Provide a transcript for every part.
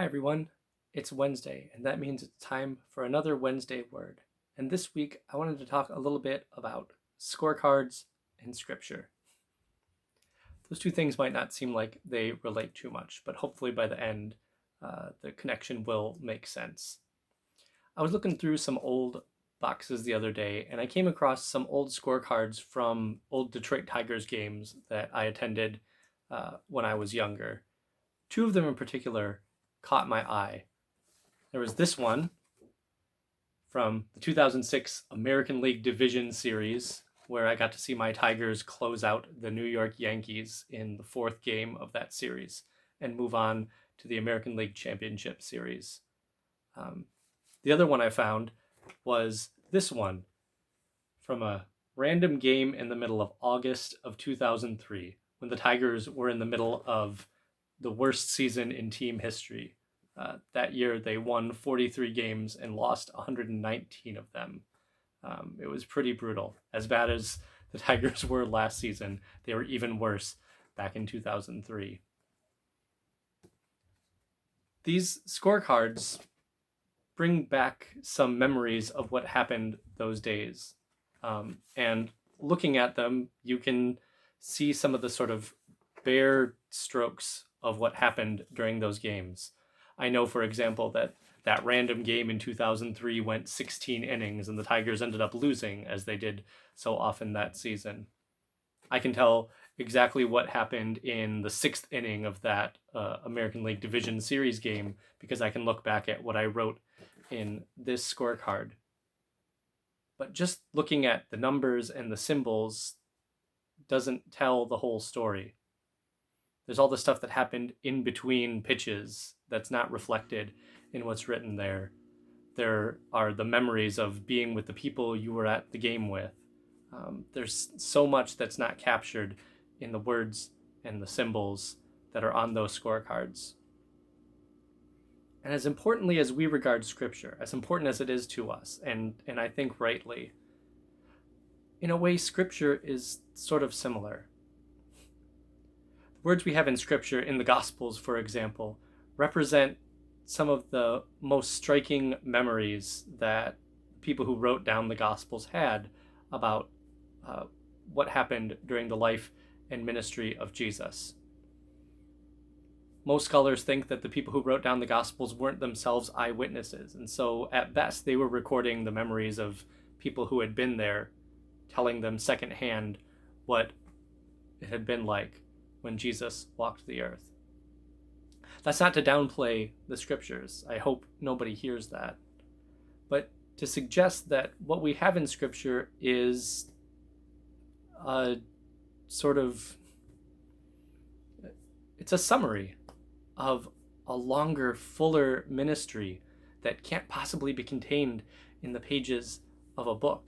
Hi everyone, it's Wednesday, and that means it's time for another Wednesday word. And this week I wanted to talk a little bit about scorecards and scripture. Those two things might not seem like they relate too much, but hopefully by the end, the connection will make sense. I was looking through some old boxes the other day, and I came across some old scorecards from old Detroit Tigers games that I attended when I was younger. Two of them in particular caught my eye. There was this one from the 2006 American League Division Series, where I got to see my Tigers close out the New York Yankees in the fourth game of that series and move on to the American League Championship Series. The other one I found was this one from a random game in the middle of August of 2003, when the Tigers were in the middle of the worst season in team history. That year, they won 43 games and lost 119 of them. It was pretty brutal. As bad as the Tigers were last season, they were even worse back in 2003. These scorecards bring back some memories of what happened those days. And looking at them, you can see some of the sort of bare strokes of what happened during those games. I know, for example, that random game in 2003 went 16 innings and the Tigers ended up losing, as they did so often that season. I can tell exactly what happened in the sixth inning of that American League Division Series game because I can look back at what I wrote in this scorecard. But just looking at the numbers and the symbols doesn't tell the whole story. There's all the stuff that happened in between pitches that's not reflected in what's written there. There are the memories of being with the people you were at the game with. There's so much that's not captured in the words and the symbols that are on those scorecards. And as importantly as we regard Scripture, as important as it is to us, and I think rightly, in a way, Scripture is sort of similar. The words we have in Scripture, in the Gospels, for example, represent some of the most striking memories that people who wrote down the Gospels had about what happened during the life and ministry of Jesus. Most scholars think that the people who wrote down the Gospels weren't themselves eyewitnesses, and so at best they were recording the memories of people who had been there, telling them secondhand what it had been like when Jesus walked the earth. That's not to downplay the Scriptures. I hope nobody hears that. But to suggest that what we have in Scripture is a sort of, it's a summary of a longer, fuller ministry that can't possibly be contained in the pages of a book.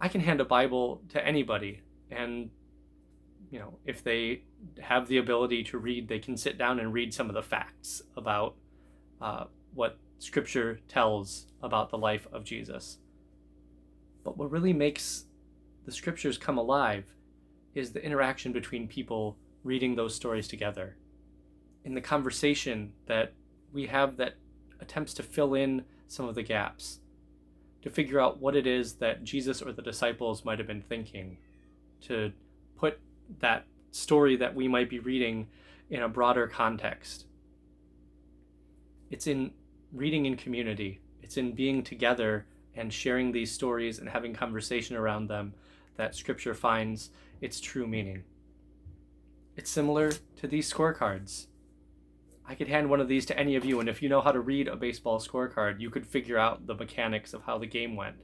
I can hand a Bible to anybody, and if they have the ability to read, they can sit down and read some of the facts about what Scripture tells about the life of Jesus. But what really makes the Scriptures come alive is the interaction between people reading those stories together, in the conversation that we have that attempts to fill in some of the gaps, to figure out what it is that Jesus or the disciples might have been thinking, to put that story that we might be reading in a broader context. It's in reading in community. It's in being together and sharing these stories and having conversation around them that Scripture finds its true meaning. It's similar to these scorecards. I could hand one of these to any of you, and if you know how to read a baseball scorecard, you could figure out the mechanics of how the game went.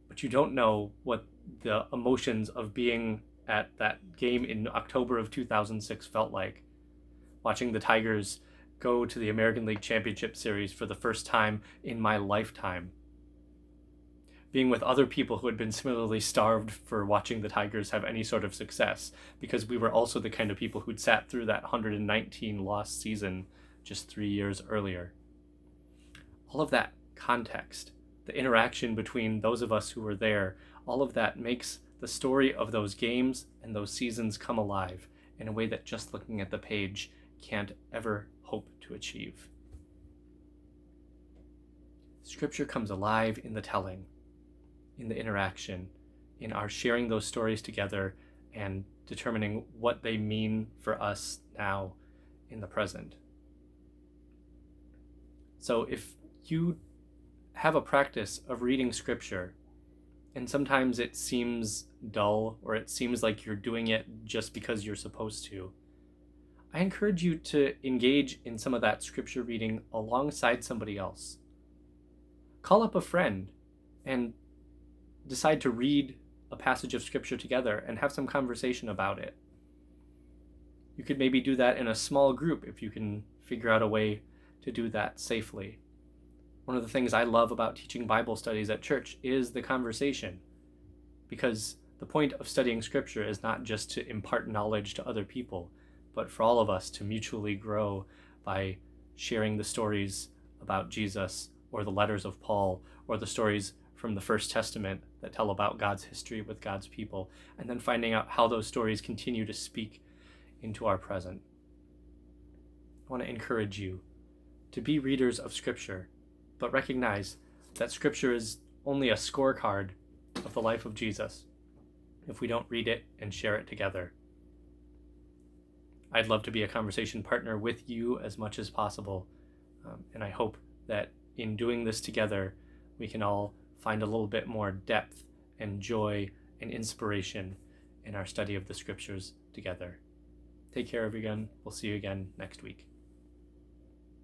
But you don't know what the emotions of being at that game in October of 2006 felt like. Watching the Tigers go to the American League Championship Series for the first time in my lifetime. Being with other people who had been similarly starved for watching the Tigers have any sort of success, because we were also the kind of people who'd sat through that 119 loss season just 3 years earlier. All of that context, the interaction between those of us who were there, all of that makes the story of those games and those seasons come alive in a way that just looking at the page can't ever hope to achieve. Scripture comes alive in the telling, in the interaction, in our sharing those stories together and determining what they mean for us now in the present. So if you have a practice of reading Scripture, and sometimes it seems dull or it seems like you're doing it just because you're supposed to, I encourage you to engage in some of that Scripture reading alongside somebody else. Call up a friend and decide to read a passage of Scripture together and have some conversation about it. You could maybe do that in a small group if you can figure out a way to do that safely. One of the things I love about teaching Bible studies at church is the conversation, because the point of studying Scripture is not just to impart knowledge to other people, but for all of us to mutually grow by sharing the stories about Jesus, or the letters of Paul, or the stories from the First Testament that tell about God's history with God's people, and then finding out how those stories continue to speak into our present. I want to encourage you to be readers of Scripture, but recognize that Scripture is only a scorecard of the life of Jesus if we don't read it and share it together. I'd love to be a conversation partner with you as much as possible, and I hope that in doing this together, we can all find a little bit more depth and joy and inspiration in our study of the Scriptures together. Take care, everyone. We'll see you again next week.